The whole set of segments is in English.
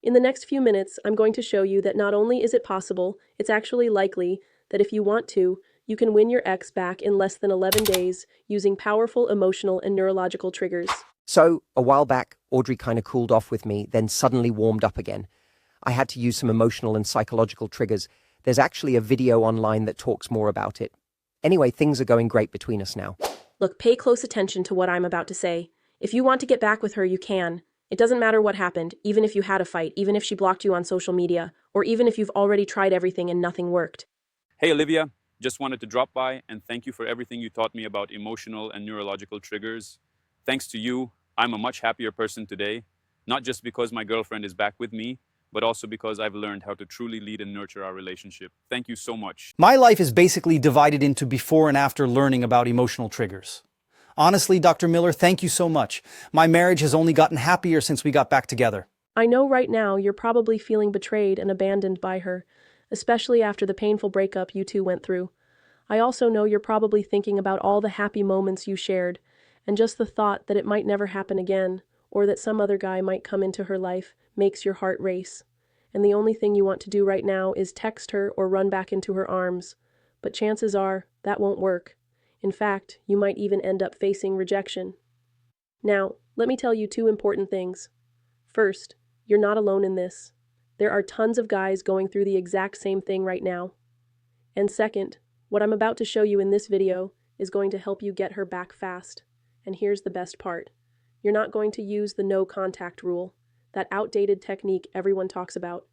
In the next few minutes, I'm going to show you that not only is it possible, it's actually likely that if you want to, you can win your ex back in less than 11 days using powerful emotional and neurological triggers. So, a while back, Audrey kind of cooled off with me, then suddenly warmed up again. I had to use some emotional and psychological triggers. There's actually a video online that talks more about it. Anyway, things are going great between us now. Look, pay close attention to what I'm about to say. If you want to get back with her, you can. It doesn't matter what happened, even if you had a fight, even if she blocked you on social media, or even if you've already tried everything and nothing worked. Hey Olivia, just wanted to drop by and thank you for everything you taught me about emotional and neurological triggers. Thanks to you, I'm a much happier person today, not just because my girlfriend is back with me, but also because I've learned how to truly lead and nurture our relationship. Thank you so much. My life is basically divided into before and after learning about emotional triggers. Honestly, Dr. Miller, thank you so much. My marriage has only gotten happier since we got back together. I know right now you're probably feeling betrayed and abandoned by her, especially after the painful breakup you two went through. I also know you're probably thinking about all the happy moments you shared, and just the thought that it might never happen again, or that some other guy might come into her life, makes your heart race. And the only thing you want to do right now is text her or run back into her arms. But chances are, that won't work. In fact, you might even end up facing rejection. Now, let me tell you two important things. First, you're not alone in this. There are tons of guys going through the exact same thing right now. And second, what I'm about to show you in this video is going to help you get her back fast. And here's the best part. You're not going to use the no contact rule, that outdated technique everyone talks about.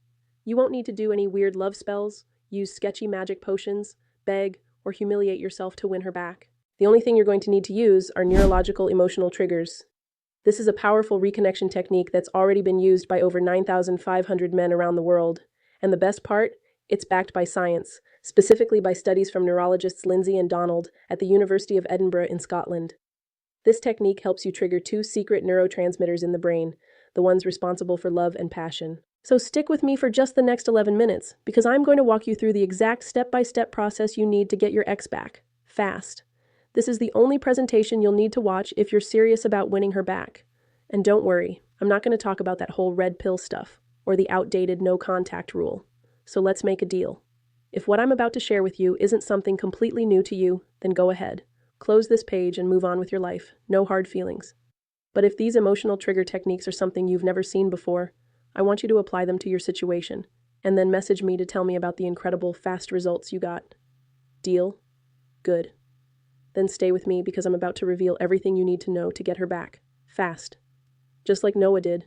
You won't need to do any weird love spells, use sketchy magic potions, beg, or humiliate yourself to win her back. The only thing you're going to need to use are neurological emotional triggers. This is a powerful reconnection technique that's already been used by over 9,500 men around the world. And the best part? It's backed by science, specifically by studies from neurologists Lindsay and Donald at the University of Edinburgh in Scotland. This technique helps you trigger two secret neurotransmitters in the brain, the ones responsible for love and passion. So stick with me for just the next 11 minutes, because I'm going to walk you through the exact step-by-step process you need to get your ex back, fast. This is the only presentation you'll need to watch if you're serious about winning her back. And don't worry, I'm not going to talk about that whole red pill stuff, or the outdated no contact rule. So let's make a deal. If what I'm about to share with you isn't something completely new to you, then go ahead. Close this page and move on with your life. No hard feelings. But if these emotional trigger techniques are something you've never seen before, I want you to apply them to your situation, and then message me to tell me about the incredible fast results you got. Deal? Good. Then stay with me because I'm about to reveal everything you need to know to get her back. Fast. Just like Noah did.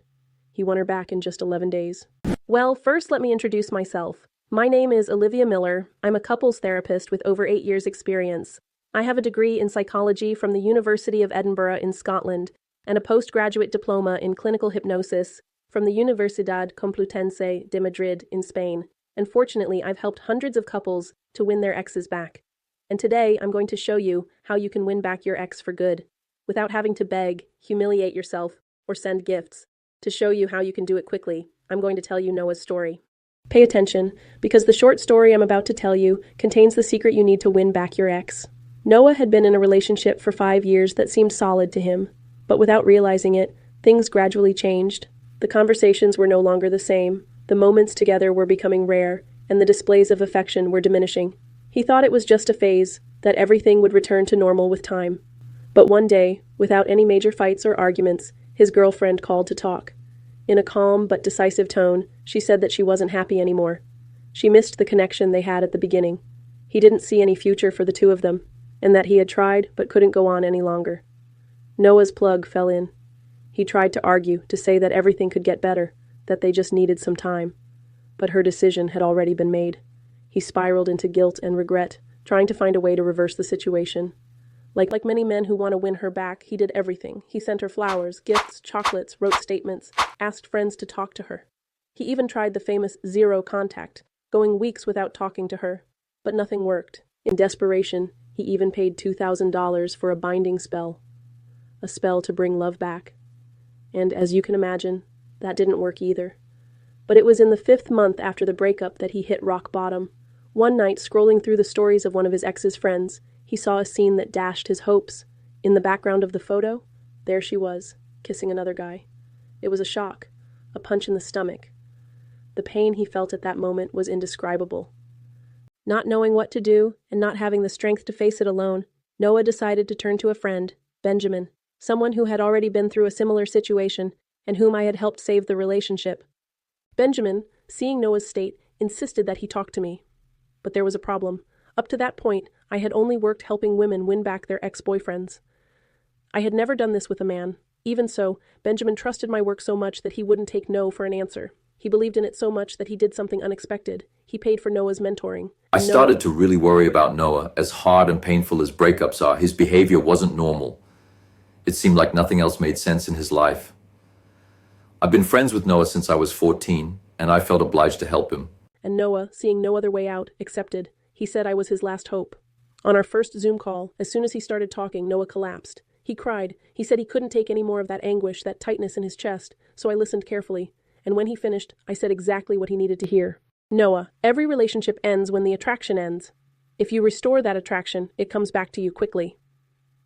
He won her back in just 11 days. Well, first let me introduce myself. My name is Olivia Miller. I'm a couples therapist with over 8 years' experience. I have a degree in psychology from the University of Edinburgh in Scotland and a postgraduate diploma in clinical hypnosis from the Universidad Complutense de Madrid in Spain. And fortunately, I've helped hundreds of couples to win their exes back. And today, I'm going to show you how you can win back your ex for good, without having to beg, humiliate yourself, or send gifts. To show you how you can do it quickly, I'm going to tell you Noah's story. Pay attention, because the short story I'm about to tell you contains the secret you need to win back your ex. Noah had been in a relationship for 5 years that seemed solid to him, but without realizing it, things gradually changed. The conversations were no longer the same, the moments together were becoming rare, and the displays of affection were diminishing. He thought it was just a phase, that everything would return to normal with time. But one day, without any major fights or arguments, his girlfriend called to talk. In a calm but decisive tone, she said that she wasn't happy anymore. She missed the connection they had at the beginning. He didn't see any future for the two of them, and that he had tried but couldn't go on any longer. Noah's plug fell in. He tried to argue, to say that everything could get better, that they just needed some time. But her decision had already been made. He spiraled into guilt and regret, trying to find a way to reverse the situation. Like many men who want to win her back, he did everything. He sent her flowers, gifts, chocolates, wrote statements, asked friends to talk to her. He even tried the famous zero contact, going weeks without talking to her. But nothing worked. In desperation, he even paid $2,000 for a binding spell. A spell to bring love back. And as you can imagine, that didn't work either. But it was in the 5th month after the breakup that he hit rock bottom. One night, scrolling through the stories of one of his ex's friends, he saw a scene that dashed his hopes. In the background of the photo, there she was, kissing another guy. It was a shock, a punch in the stomach. The pain he felt at that moment was indescribable. Not knowing what to do and not having the strength to face it alone, Noah decided to turn to a friend, Benjamin, someone who had already been through a similar situation and whom I had helped save the relationship. Benjamin, seeing Noah's state, insisted that he talk to me. But there was a problem. Up to that point, I had only worked helping women win back their ex-boyfriends. I had never done this with a man. Even so, Benjamin trusted my work so much that he wouldn't take no for an answer. He believed in it so much that he did something unexpected. He paid for Noah's mentoring. I started to really worry about Noah. As hard and painful as breakups are, his behavior wasn't normal. It seemed like nothing else made sense in his life. I've been friends with Noah since I was 14, and I felt obliged to help him. And Noah, seeing no other way out, accepted. He said I was his last hope. On our first Zoom call, as soon as he started talking, Noah collapsed. He cried. He said he couldn't take any more of that anguish, that tightness in his chest, so I listened carefully. And when he finished, I said exactly what he needed to hear. Noah, every relationship ends when the attraction ends. If you restore that attraction, it comes back to you quickly.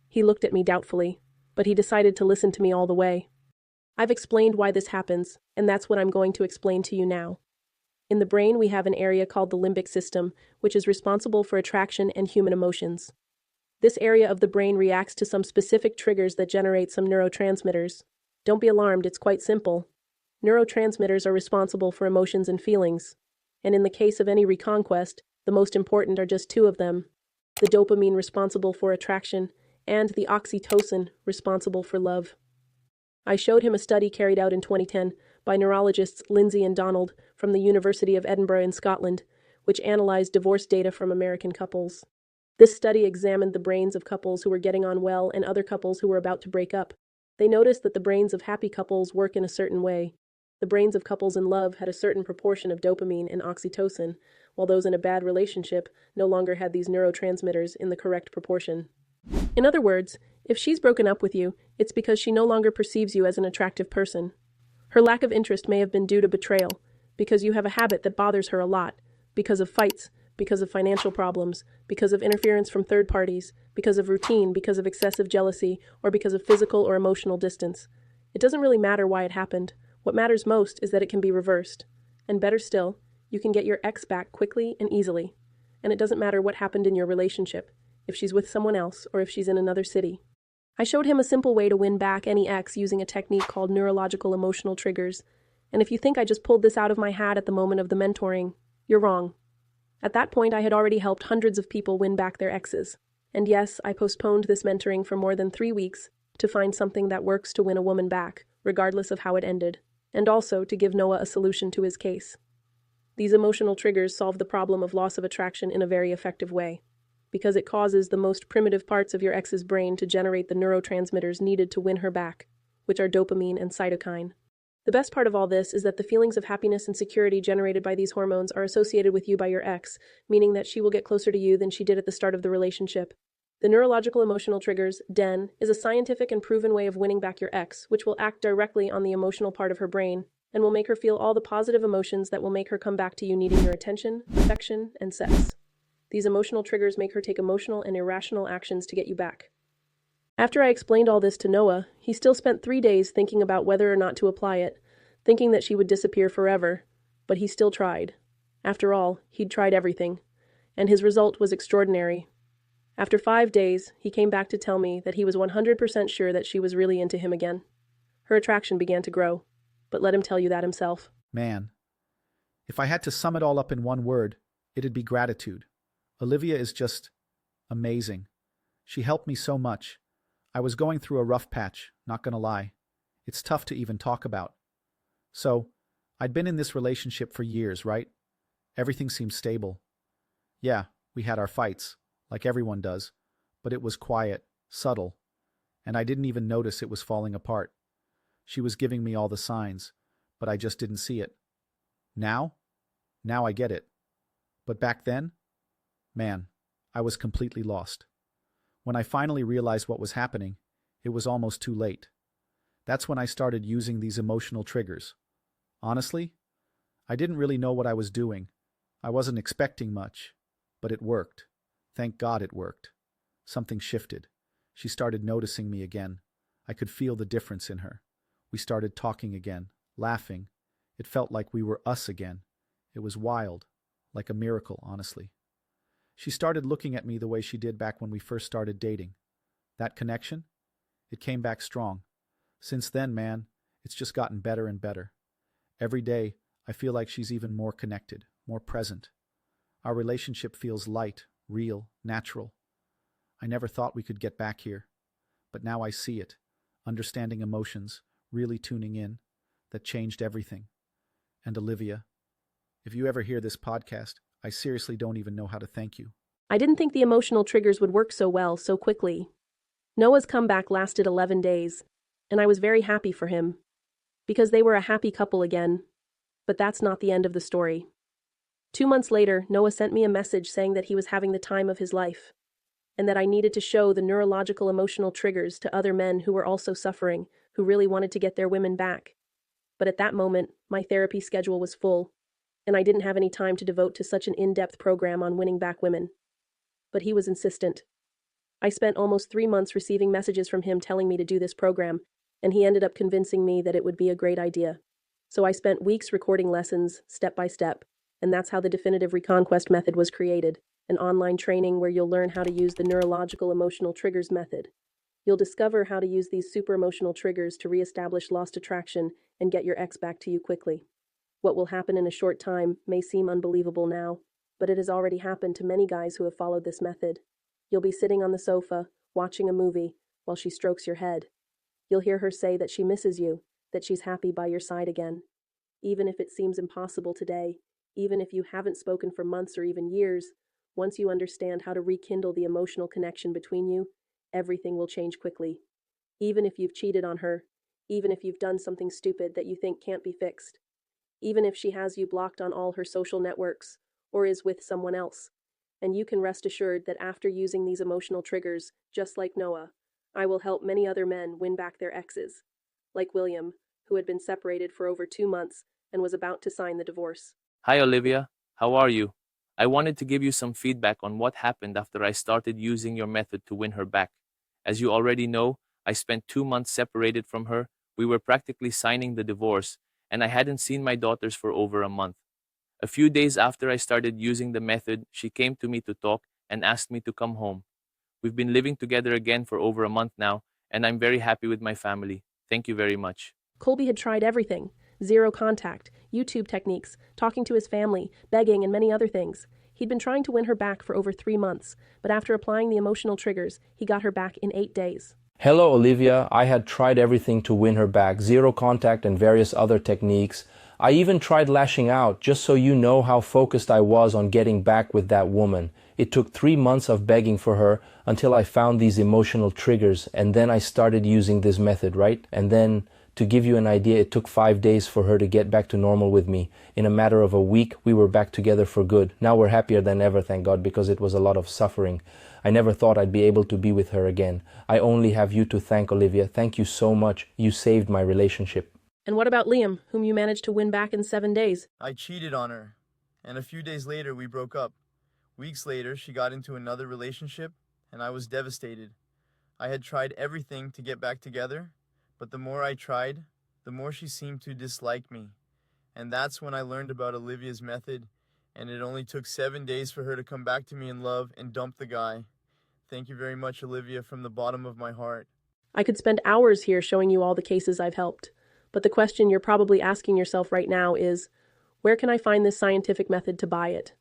He looked at me doubtfully, but he decided to listen to me all the way. I've explained why this happens, and that's what I'm going to explain to you now. In the brain, we have an area called the limbic system, which is responsible for attraction and human emotions. This area of the brain reacts to some specific triggers that generate some neurotransmitters. Don't be alarmed, it's quite simple. Neurotransmitters are responsible for emotions and feelings. And in the case of any reconquest, the most important are just two of them. The dopamine responsible for attraction, and the oxytocin responsible for love. I showed him a study carried out in 2010 by neurologists Lindsay and Donald from the University of Edinburgh in Scotland, which analyzed divorce data from American couples. This study examined the brains of couples who were getting on well and other couples who were about to break up. They noticed that the brains of happy couples work in a certain way. The brains of couples in love had a certain proportion of dopamine and oxytocin, while those in a bad relationship no longer had these neurotransmitters in the correct proportion. In other words, if she's broken up with you, it's because she no longer perceives you as an attractive person. Her lack of interest may have been due to betrayal, because you have a habit that bothers her a lot, because of fights, because of financial problems, because of interference from third parties, because of routine, because of excessive jealousy, or because of physical or emotional distance. It doesn't really matter why it happened. What matters most is that it can be reversed. And better still, you can get your ex back quickly and easily. And it doesn't matter what happened in your relationship, if she's with someone else or if she's in another city. I showed him a simple way to win back any ex using a technique called neurological emotional triggers. And if you think I just pulled this out of my hat at the moment of the mentoring, you're wrong. At that point, I had already helped hundreds of people win back their exes. And yes, I postponed this mentoring for more than 3 weeks to find something that works to win a woman back, regardless of how it ended, and also to give Noah a solution to his case. These emotional triggers solve the problem of loss of attraction in a very effective way, because it causes the most primitive parts of your ex's brain to generate the neurotransmitters needed to win her back, which are dopamine and cytokine. The best part of all this is that the feelings of happiness and security generated by these hormones are associated with you by your ex, meaning that she will get closer to you than she did at the start of the relationship. The neurological emotional triggers, DEN, is a scientific and proven way of winning back your ex, which will act directly on the emotional part of her brain and will make her feel all the positive emotions that will make her come back to you needing your attention, affection, and sex. These emotional triggers make her take emotional and irrational actions to get you back. After I explained all this to Noah, he still spent 3 days thinking about whether or not to apply it, thinking that she would disappear forever, but he still tried. After all, he'd tried everything, and his result was extraordinary. After 5 days, he came back to tell me that he was 100% sure that she was really into him again. Her attraction began to grow, but let him tell you that himself. Man, if I had to sum it all up in one word, it'd be gratitude. Olivia is just amazing. She helped me so much. I was going through a rough patch, not gonna lie. It's tough to even talk about. So, I'd been in this relationship for years, right? Everything seemed stable. Yeah, we had our fights, like everyone does, but it was quiet, subtle, and I didn't even notice it was falling apart. She was giving me all the signs, but I just didn't see it. Now I get it. But back then, man, I was completely lost. When I finally realized what was happening, it was almost too late. That's when I started using these emotional triggers. Honestly, I didn't really know what I was doing. I wasn't expecting much, but it worked. Thank God it worked. Something shifted. She started noticing me again. I could feel the difference in her. We started talking again, laughing, It felt like we were us again. It was wild, like a miracle, honestly. She started looking at me the way she did back when we first started dating. That connection? It came back strong. Since then, man, it's just gotten better and better. Every day, I feel like she's even more connected, more present. Our relationship feels light, real, natural. I never thought we could get back here, but now I see it, understanding emotions, really tuning in. That changed everything. And Olivia, if you ever hear this podcast, I seriously don't even know how to thank you. I didn't think the emotional triggers would work so well so quickly. Noah's comeback lasted 11 days, and I was very happy for him, because they were a happy couple again. But that's not the end of the story. 2 months later, Noah sent me a message saying that he was having the time of his life, and that I needed to show the neurological emotional triggers to other men who were also suffering, who really wanted to get their women back. But at that moment, my therapy schedule was full, and I didn't have any time to devote to such an in-depth program on winning back women. But he was insistent. I spent almost 3 months receiving messages from him telling me to do this program, and he ended up convincing me that it would be a great idea. So I spent weeks recording lessons, step by step, and that's how the definitive reconquest method was created, an online training where you'll learn how to use the neurological emotional triggers method. You'll discover how to use these super emotional triggers to reestablish lost attraction and get your ex back to you quickly. What will happen in a short time may seem unbelievable now, but it has already happened to many guys who have followed this method. You'll be sitting on the sofa, watching a movie, while she strokes your head. You'll hear her say that she misses you, that she's happy by your side again. Even if it seems impossible today, even if you haven't spoken for months or even years, once you understand how to rekindle the emotional connection between you, everything will change quickly. Even if you've cheated on her, even if you've done something stupid that you think can't be fixed, even if she has you blocked on all her social networks, or is with someone else. And you can rest assured that after using these emotional triggers, just like Noah, I will help many other men win back their exes, like William, who had been separated for over 2 months and was about to sign the divorce. Hi Olivia, how are you? I wanted to give you some feedback on what happened after I started using your method to win her back. As you already know, I spent 2 months separated from her, we were practically signing the divorce, and I hadn't seen my daughters for over a month. A few days after I started using the method, she came to me to talk and asked me to come home. We've been living together again for over a month now, and I'm very happy with my family. Thank you very much. Colby had tried everything: zero contact, YouTube techniques, talking to his family, begging, and many other things. He'd been trying to win her back for over 3 months, but after applying the emotional triggers, he got her back in 8 days. Hello, Olivia. I had tried everything to win her back, zero contact and various other techniques. I even tried lashing out, just so you know how focused I was on getting back with that woman. It took 3 months of begging for her until I found these emotional triggers, and then I started using this method, right? And then, to give you an idea, it took 5 days for her to get back to normal with me. In a matter of a week, we were back together for good. Now we're happier than ever, thank God, because it was a lot of suffering. I never thought I'd be able to be with her again. I only have you to thank, Olivia. Thank you so much. You saved my relationship. And what about Liam, whom you managed to win back in 7 days? I cheated on her, and a few days later we broke up. Weeks later, she got into another relationship, and I was devastated. I had tried everything to get back together, but the more I tried, the more she seemed to dislike me. And that's when I learned about Olivia's method, and it only took 7 days for her to come back to me in love and dump the guy. Thank you very much, Olivia, from the bottom of my heart. I could spend hours here showing you all the cases I've helped. But the question you're probably asking yourself right now is, where can I find this scientific method to buy it?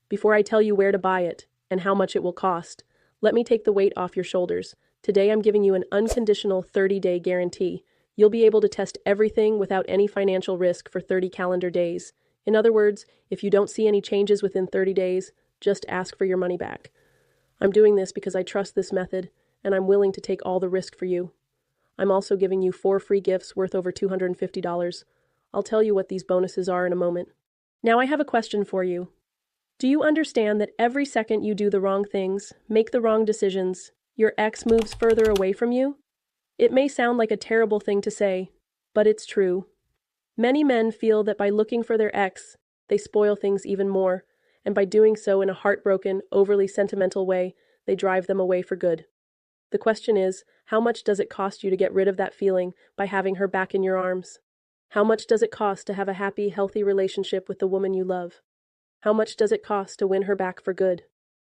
Before I tell you where to buy it and how much it will cost, let me take the weight off your shoulders. Today I'm giving you an unconditional 30-day guarantee. You'll be able to test everything without any financial risk for 30 calendar days. In other words, if you don't see any changes within 30 days, just ask for your money back. I'm doing this because I trust this method, and I'm willing to take all the risk for you. I'm also giving you 4 free gifts worth over $250. I'll tell you what these bonuses are in a moment. Now I have a question for you. Do you understand that every second you do the wrong things, make the wrong decisions, your ex moves further away from you? It may sound like a terrible thing to say, but it's true. Many men feel that by looking for their ex, they spoil things even more, and by doing so in a heartbroken, overly sentimental way, they drive them away for good. The question is, how much does it cost you to get rid of that feeling by having her back in your arms? How much does it cost to have a happy, healthy relationship with the woman you love? How much does it cost to win her back for good?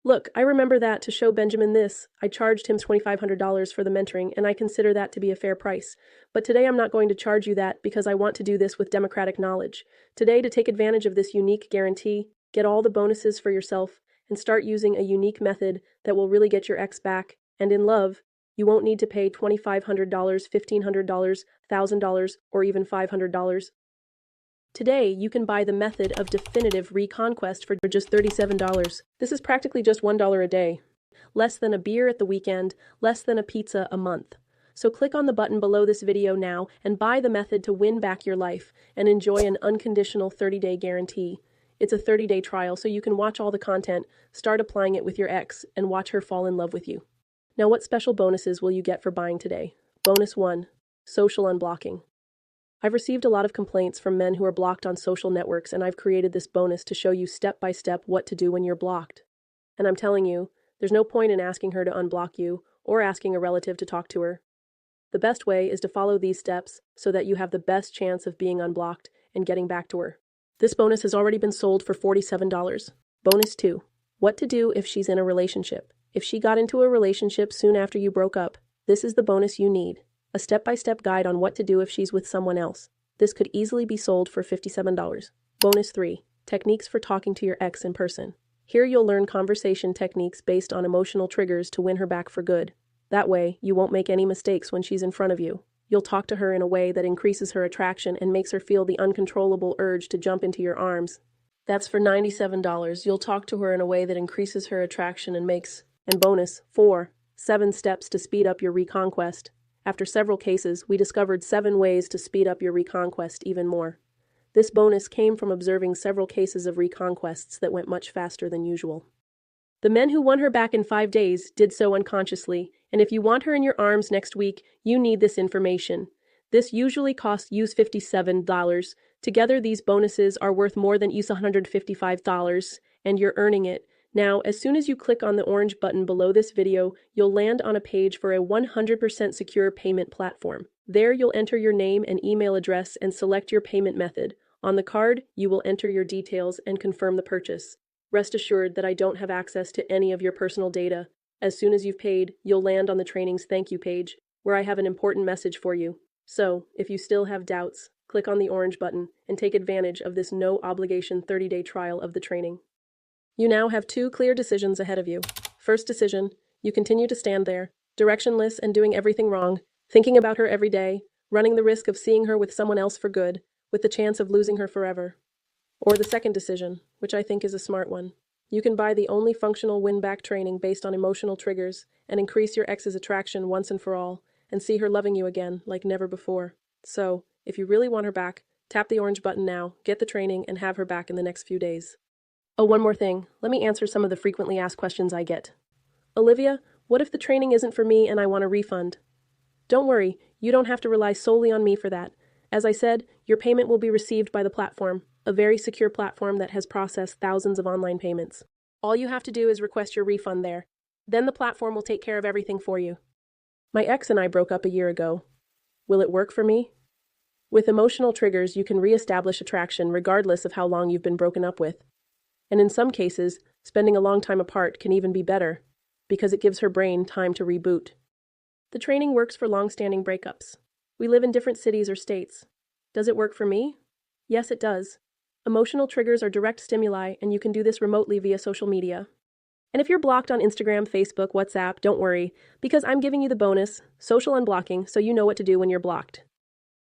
Look, I remember that to show Benjamin this, I charged him $2,500 for the mentoring, and I consider that to be a fair price. But today I'm not going to charge you that because I want to do this with democratic knowledge. Today, to take advantage of this unique guarantee, get all the bonuses for yourself, and start using a unique method that will really get your ex back. And in love, you won't need to pay $2,500, $1,500, $1,000, or even $500. Today, you can buy the method of definitive reconquest for just $37. This is practically just $1 a day. Less than a beer at the weekend, less than a pizza a month. So click on the button below this video now and buy the method to win back your life and enjoy an unconditional 30-day guarantee. It's a 30-day trial, so you can watch all the content, start applying it with your ex, and watch her fall in love with you. Now, what special bonuses will you get for buying today? Bonus 1. Social unblocking. I've received a lot of complaints from men who are blocked on social networks, and I've created this bonus to show you step by step what to do when you're blocked. And I'm telling you, there's no point in asking her to unblock you or asking a relative to talk to her. The best way is to follow these steps so that you have the best chance of being unblocked and getting back to her. This bonus has already been sold for $47. Bonus 2. What to do if she's in a relationship. If she got into a relationship soon after you broke up, this is the bonus you need. A step-by-step guide on what to do if she's with someone else. This could easily be sold for $57. Bonus 3. Techniques for talking to your ex in person. Here you'll learn conversation techniques based on emotional triggers to win her back for good. That way, you won't make any mistakes when she's in front of you. You'll talk to her in a way that increases her attraction and makes her feel the uncontrollable urge to jump into your arms. That's for $97. You'll talk to her in a way that increases her attraction and makes... And bonus 4. 7 steps to speed up your reconquest. After several cases, we discovered 7 ways to speed up your reconquest even more. This bonus came from observing several cases of reconquests that went much faster than usual. The men who won her back in 5 days did so unconsciously, and if you want her in your arms next week, you need this information. This usually costs you $57. Together, these bonuses are worth more than you $155, and you're earning it. Now, as soon as you click on the orange button below this video, you'll land on a page for a 100% secure payment platform. There, you'll enter your name and email address and select your payment method. On the card, you will enter your details and confirm the purchase. Rest assured that I don't have access to any of your personal data. As soon as you've paid, you'll land on the training's thank you page, where I have an important message for you. So, if you still have doubts, click on the orange button and take advantage of this no-obligation 30-day trial of the training. You now have 2 clear decisions ahead of you. First decision, you continue to stand there, directionless and doing everything wrong, thinking about her every day, running the risk of seeing her with someone else for good, with the chance of losing her forever. Or the second decision, which I think is a smart one. You can buy the only functional win-back training based on emotional triggers and increase your ex's attraction once and for all, and see her loving you again like never before. So, if you really want her back, tap the orange button now, get the training, and have her back in the next few days. Oh, one more thing. Let me answer some of the frequently asked questions I get. Olivia, what if the training isn't for me and I want a refund? Don't worry, you don't have to rely solely on me for that. As I said, your payment will be received by the platform, a very secure platform that has processed thousands of online payments. All you have to do is request your refund there. Then the platform will take care of everything for you. My ex and I broke up a year ago. Will it work for me? With emotional triggers, you can reestablish attraction regardless of how long you've been broken up with. And in some cases, spending a long time apart can even be better, because it gives her brain time to reboot. The training works for long-standing breakups. We live in different cities or states. Does it work for me? Yes, it does. Emotional triggers are direct stimuli, and you can do this remotely via social media. And if you're blocked on Instagram, Facebook, WhatsApp, don't worry, because I'm giving you the bonus, social unblocking, so you know what to do when you're blocked.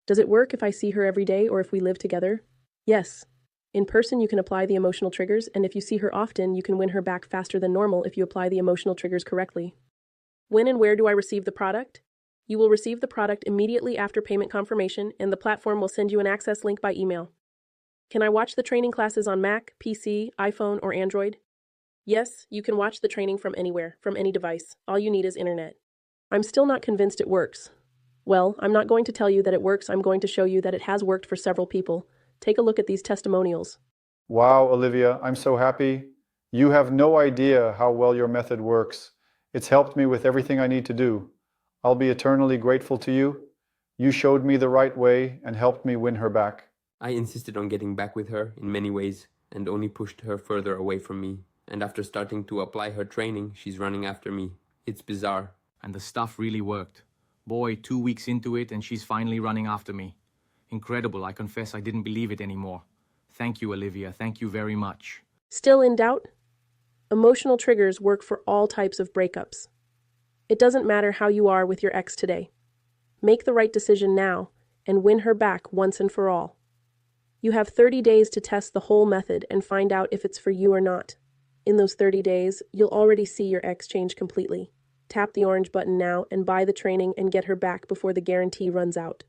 Does it work if I see her every day or if we live together? Yes. In person, you can apply the emotional triggers, and if you see her often, you can win her back faster than normal if you apply the emotional triggers correctly. When and where do I receive the product? You will receive the product immediately after payment confirmation, and the platform will send you an access link by email. Can I watch the training classes on Mac, PC, iPhone, or Android? Yes, you can watch the training from anywhere, from any device. All you need is internet. I'm still not convinced it works. Well, I'm not going to tell you that it works, I'm going to show you that it has worked for several people. Take a look at these testimonials. Wow, Olivia, I'm so happy. You have no idea how well your method works. It's helped me with everything I need to do. I'll be eternally grateful to you. You showed me the right way and helped me win her back. I insisted on getting back with her in many ways and only pushed her further away from me. And after starting to apply her training, she's running after me. It's bizarre. And the stuff really worked. Boy, 2 weeks into it and she's finally running after me. Incredible, I confess I didn't believe it anymore. Thank you, Olivia, thank you very much. Still in doubt? Emotional triggers work for all types of breakups. It doesn't matter how you are with your ex today. Make the right decision now and win her back once and for all. You have 30 days to test the whole method and find out if it's for you or not. In those 30 days, you'll already see your ex change completely. Tap the orange button now and buy the training and get her back before the guarantee runs out.